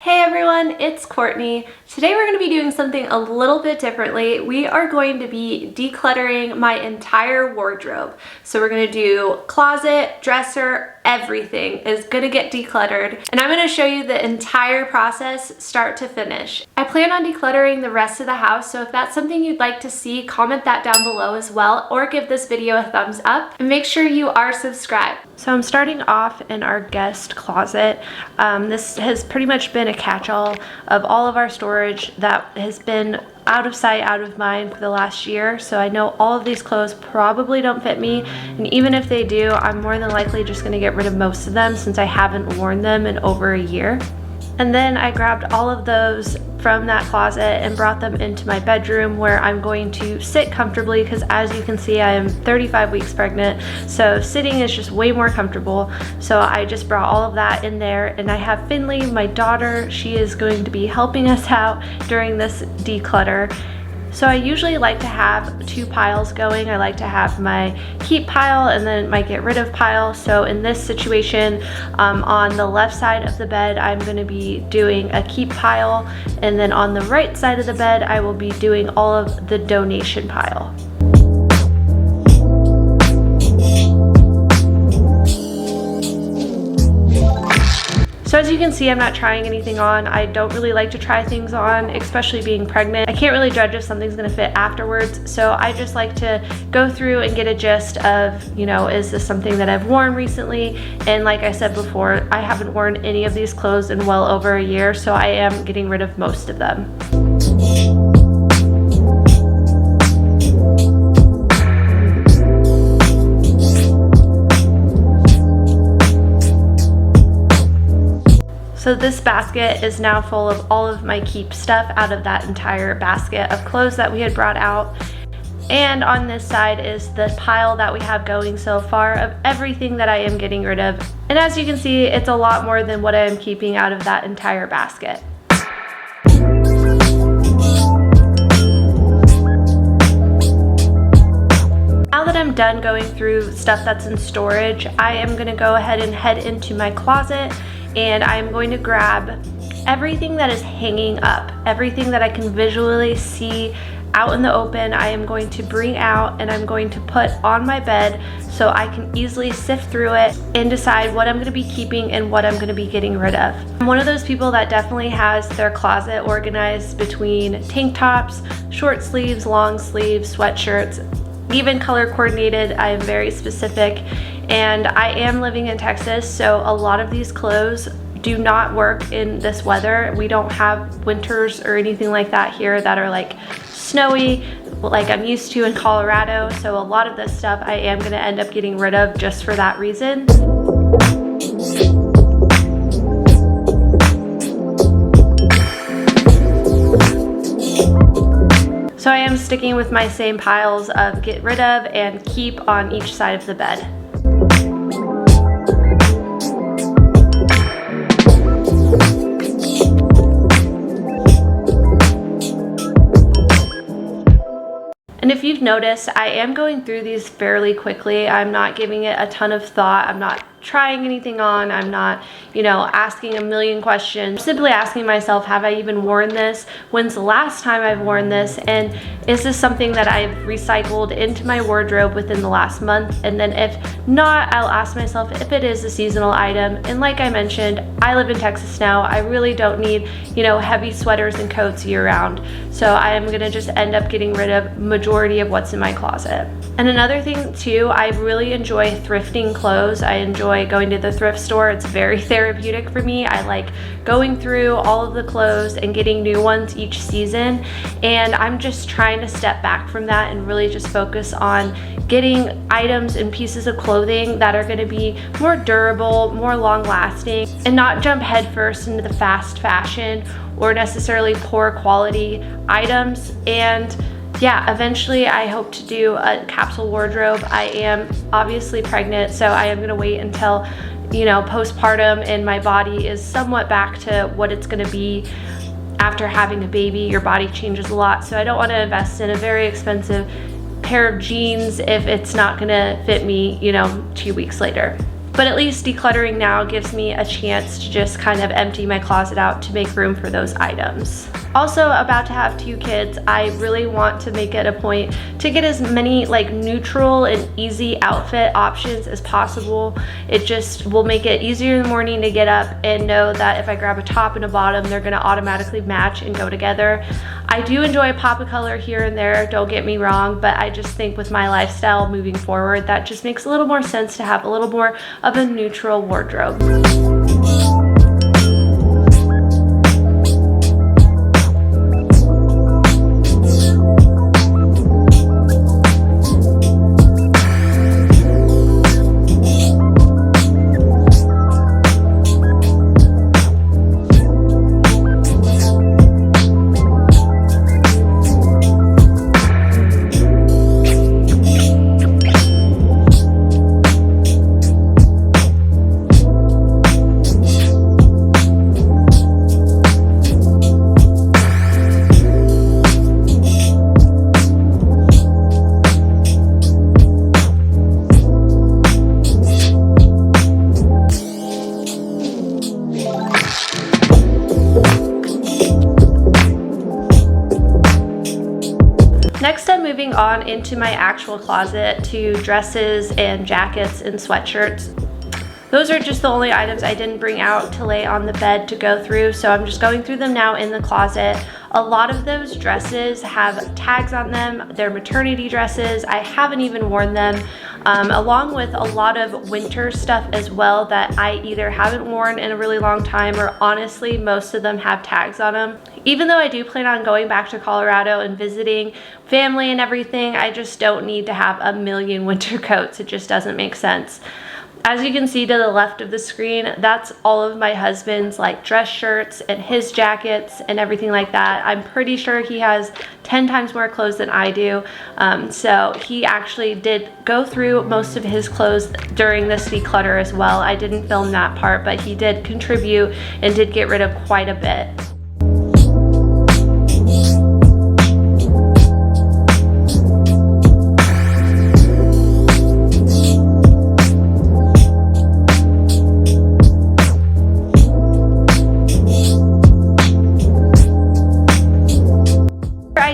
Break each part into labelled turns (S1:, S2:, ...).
S1: Hey everyone, it's Courtney. Today we're going to be doing something a little bit differently. We are going to be decluttering my entire wardrobe. So we're going to do closet, dresser, everything is going to get decluttered. And I'm going to show you the entire process start to finish. I plan on decluttering the rest of the house, so if that's something you'd like to see, comment that down below as well, or give this video a thumbs up, and make sure you are subscribed. So I'm starting off in our guest closet. This has pretty much been a catch-all of all of our storage that has been out of sight, out of mind for the last year. So I know all of these clothes probably don't fit me, and even if they do, I'm more than likely just going to get rid of most of them since I haven't worn them in over a year. And then I grabbed all of those from that closet and brought them into my bedroom where I'm going to sit comfortably, because as you can see, I am 35 weeks pregnant, so sitting is just way more comfortable. So I just brought all of that in there, and I have Finley, my daughter. She is going to be helping us out during this declutter. So I usually like to have two piles going. I like to have my keep pile and then my get rid of pile. So in this situation, on the left side of the bed, I'm going to be doing a keep pile, and then on the right side of the bed, I will be doing all of the donation pile. So as you can see, I'm not trying anything on. I don't really like to try things on, especially being pregnant. I can't really judge if something's gonna fit afterwards. So I just like to go through and get a gist of, you know, is this something that I've worn recently? And like I said before, I haven't worn any of these clothes in well over a year, so I am getting rid of most of them. So this basket is now full of all of my keep stuff out of that entire basket of clothes that we had brought out. And on this side is the pile that we have going so far of everything that I am getting rid of. And as you can see, it's a lot more than what I am keeping out of that entire basket. Now that I'm done going through stuff that's in storage, I am going to go ahead and head into my closet, and I'm going to grab everything that is hanging up, everything that I can visually see out in the open. I am going to bring out and I'm going to put on my bed so I can easily sift through it and decide what I'm going to be keeping and what I'm going to be getting rid of. I'm one of those people that definitely has their closet organized between tank tops, short sleeves, long sleeves, sweatshirts, even color coordinated. I am very specific, and I am living in Texas, so a lot of these clothes do not work in this weather. We don't have winters or anything like that here that are like snowy like I'm used to in Colorado, so a lot of this stuff I am going to end up getting rid of just for that reason. So I am sticking with my same piles of get rid of and keep on each side of the bed. And if you've noticed, I am going through these fairly quickly. I'm not giving it a ton of thought. I'm not trying anything on. I'm not, you know, asking a million questions. I'm simply asking myself, have I even worn this? When's the last time I've worn this? And is this something that I've recycled into my wardrobe within the last month? And then if not, I'll ask myself if it is a seasonal item. And like I mentioned, I live in Texas now. I really don't need, you know, heavy sweaters and coats year round. So I am gonna just end up getting rid of majority of what's in my closet. And another thing too, I really enjoy thrifting clothes. I enjoy going to the thrift store. It's very therapeutic for me. I like going through all of the clothes and getting new ones each season. And I'm just trying to step back from that and really just focus on getting items and pieces of clothing that are going to be more durable, more long lasting, and not jump headfirst into the fast fashion or necessarily poor quality items. And yeah, eventually I hope to do a capsule wardrobe. I am obviously pregnant, so I am gonna wait until, you know, postpartum and my body is somewhat back to what it's gonna be after having a baby. Your body changes a lot, so I don't wanna invest in a very expensive pair of jeans if it's not gonna fit me, you know, 2 weeks later. but at least decluttering now gives me a chance to just kind of empty my closet out to make room for those items. Also, about to have 2 kids, I really want to make it a point to get as many like neutral and easy outfit options as possible. It just will make it easier in the morning to get up and know that if I grab a top and a bottom, they're gonna automatically match and go together. I do enjoy a pop of color here and there, don't get me wrong, but I just think with my lifestyle moving forward, that just makes a little more sense to have a little more of a neutral wardrobe. Next, I'm moving on into my actual closet to dresses and jackets and sweatshirts. Those are just the only items I didn't bring out to lay on the bed to go through, so I'm just going through them now in the closet. A lot of those dresses have tags on them. They're maternity dresses. I haven't even worn them, along with a lot of winter stuff as well that I either haven't worn in a really long time, or honestly, most of them have tags on them. Even though I do plan on going back to Colorado and visiting family and everything, I just don't need to have a million winter coats. It just doesn't make sense. As you can see to the left of the screen, that's all of my husband's like dress shirts and his jackets and everything like that. I'm pretty sure he has 10 times more clothes than I do. So he actually did go through most of his clothes during this declutter as well. I didn't film that part, but he did contribute and did get rid of quite a bit.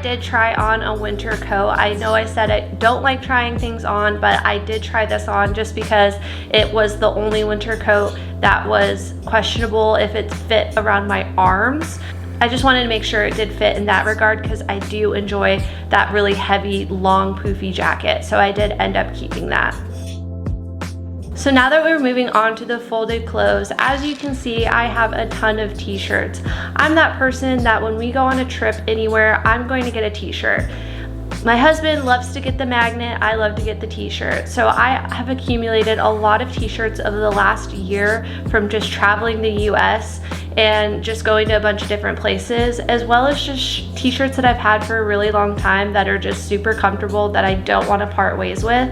S1: Did try on a winter coat. I know I said I don't like trying things on, but I did try this on just because it was the only winter coat that was questionable if it fit around my arms. I just wanted to make sure it did fit in that regard because I do enjoy that really heavy, long, poofy jacket. So I did end up keeping that. So now that we're moving on to the folded clothes, as you can see, I have a ton of t-shirts. I'm that person that when we go on a trip anywhere, I'm going to get a t-shirt. My husband loves to get the magnet, I love to get the t-shirt. So I have accumulated a lot of t-shirts over the last year from just traveling the US and just going to a bunch of different places, as well as just t-shirts that I've had for a really long time that are just super comfortable that I don't want to part ways with.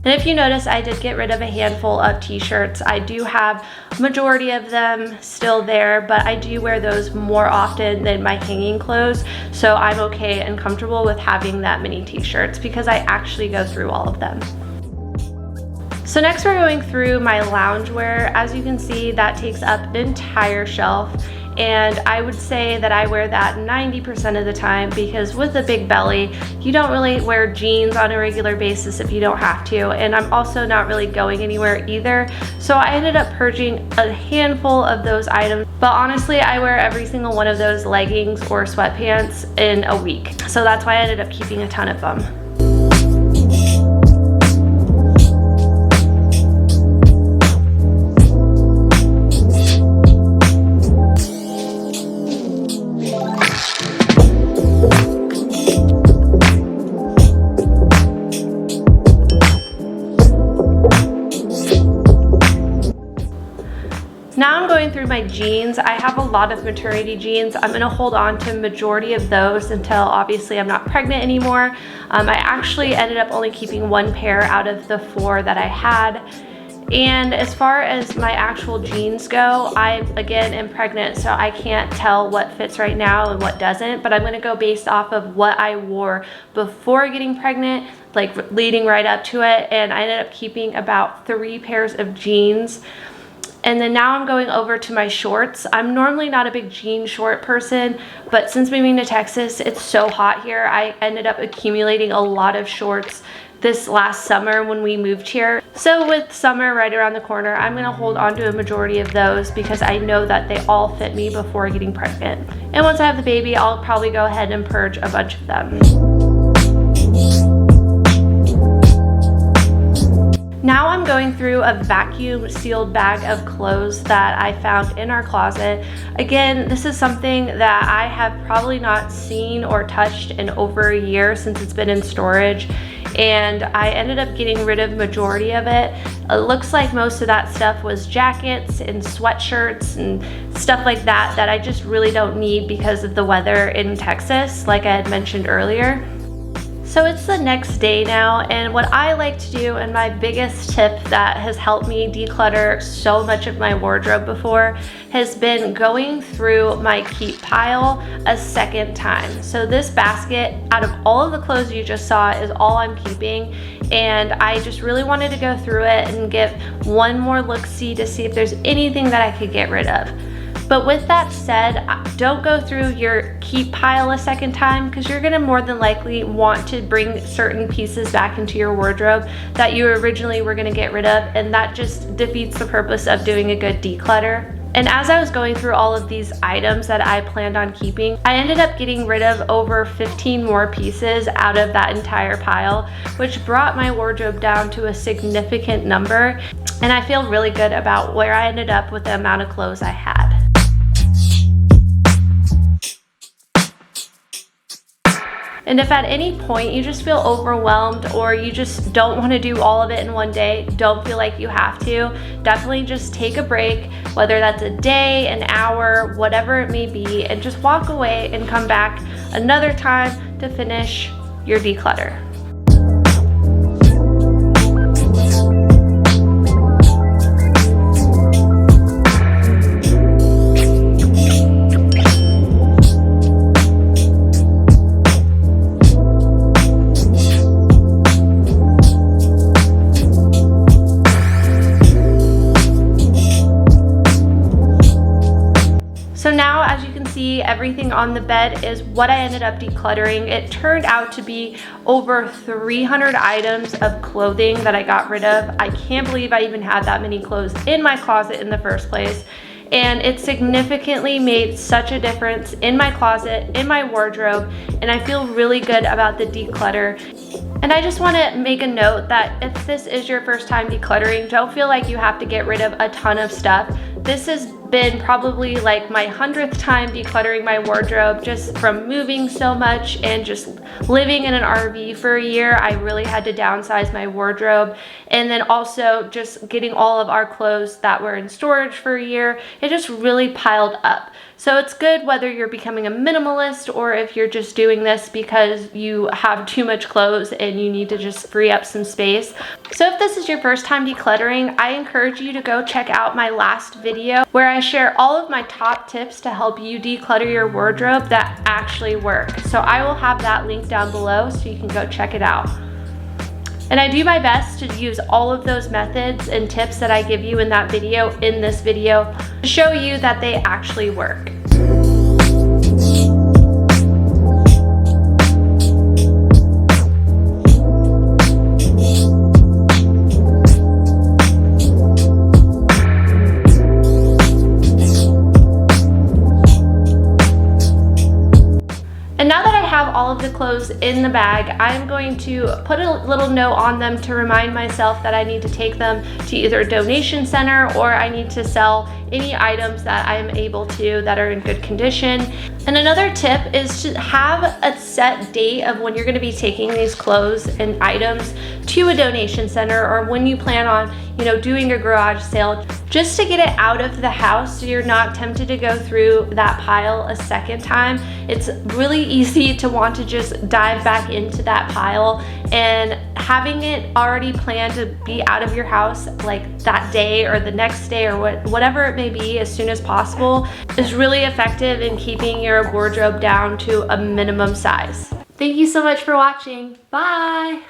S1: And if you notice, I did get rid of a handful of t-shirts. I do have a majority of them still there, but I do wear those more often than my hanging clothes. So I'm okay and comfortable with having that many t-shirts because I actually go through all of them. So next we're going through my loungewear. As you can see, that takes up an entire shelf. And I would say that I wear that 90% of the time because with a big belly, you don't really wear jeans on a regular basis if you don't have to. And I'm also not really going anywhere either. So I ended up purging a handful of those items. But honestly, I wear every single one of those leggings or sweatpants in a week. So that's why I ended up keeping a ton of them. Now I'm going through my my jeans, I have a lot of maternity jeans. I'm gonna hold on to majority of those until obviously I'm not pregnant anymore. I actually ended up only keeping 1 pair out of the 4 that I had. And as far as my actual jeans go, I again am pregnant, so I can't tell what fits right now and what doesn't, but I'm gonna go based off of what I wore before getting pregnant, like leading right up to it, and I ended up keeping about 3 pairs of jeans. And then now I'm going over to my shorts. I'm normally not a big jean short person, but since moving to Texas, it's so hot here, I ended up accumulating a lot of shorts this last summer when we moved here. So with summer right around the corner, I'm gonna hold on to a majority of those because I know that they all fit me before getting pregnant. And once I have the baby, I'll probably go ahead and purge a bunch of them. Now I'm going through a vacuum sealed bag of clothes that I found in our closet. Again, this is something that I have probably not seen or touched in over a year since it's been in storage, and I ended up getting rid of majority of it. It looks like most of that stuff was jackets and sweatshirts and stuff like that that I just really don't need because of the weather in Texas, like I had mentioned earlier. So it's the next day now, and what I like to do, and my biggest tip that has helped me declutter so much of my wardrobe before, has been going through my keep pile a second time. So this basket, out of all of the clothes you just saw, is all I'm keeping, and I just really wanted to go through it and give one more look-see to see if there's anything that I could get rid of. But with that said, don't go through your keep pile a second time, because you're gonna more than likely want to bring certain pieces back into your wardrobe that you originally were gonna get rid of, and that just defeats the purpose of doing a good declutter. And as I was going through all of these items that I planned on keeping, I ended up getting rid of over 15 more pieces out of that entire pile, which brought my wardrobe down to a significant number. And I feel really good about where I ended up with the amount of clothes I had. And if at any point you just feel overwhelmed or you just don't want to do all of it in one day, don't feel like you have to. Definitely just take a break, whether that's a day, an hour, whatever it may be, and just walk away and come back another time to finish your declutter. So now, as you can see, everything on the bed is what I ended up decluttering. It turned out to be over 300 items of clothing that I got rid of. I can't believe I even had that many clothes in my closet in the first place. And it significantly made such a difference in my closet, in my wardrobe, and I feel really good about the declutter. And I just want to make a note that if this is your first time decluttering, don't feel like you have to get rid of a ton of stuff. This has been probably like my 100th time decluttering my wardrobe, just from moving so much and just living in an RV for a year. I really had to downsize my wardrobe, and then also just getting all of our clothes that were in storage for a year. It just really piled up. So it's good whether you're becoming a minimalist or if you're just doing this because you have too much clothes and you need to just free up some space. So if this is your first time decluttering, I encourage you to go check out my last video where I share all of my top tips to help you declutter your wardrobe that actually work. So I will have that link down below so you can go check it out. And I do my best to use all of those methods and tips that I give you in that video in this video to show you that they actually work. And now that I have all of the clothes in the bag, I'm going to put a little note on them to remind myself that I need to take them to either a donation center or I need to sell any items that I'm able to that are in good condition. And another tip is to have a set date of when you're going to be taking these clothes and items to a donation center, or when you plan on, doing a garage sale. just to get it out of the house so you're not tempted to go through that pile a second time. It's really easy to want to just dive back into that pile, and having it already planned to be out of your house like that day or the next day or whatever it may be as soon as possible is really effective in keeping your wardrobe down to a minimum size. Thank you so much for watching. Bye!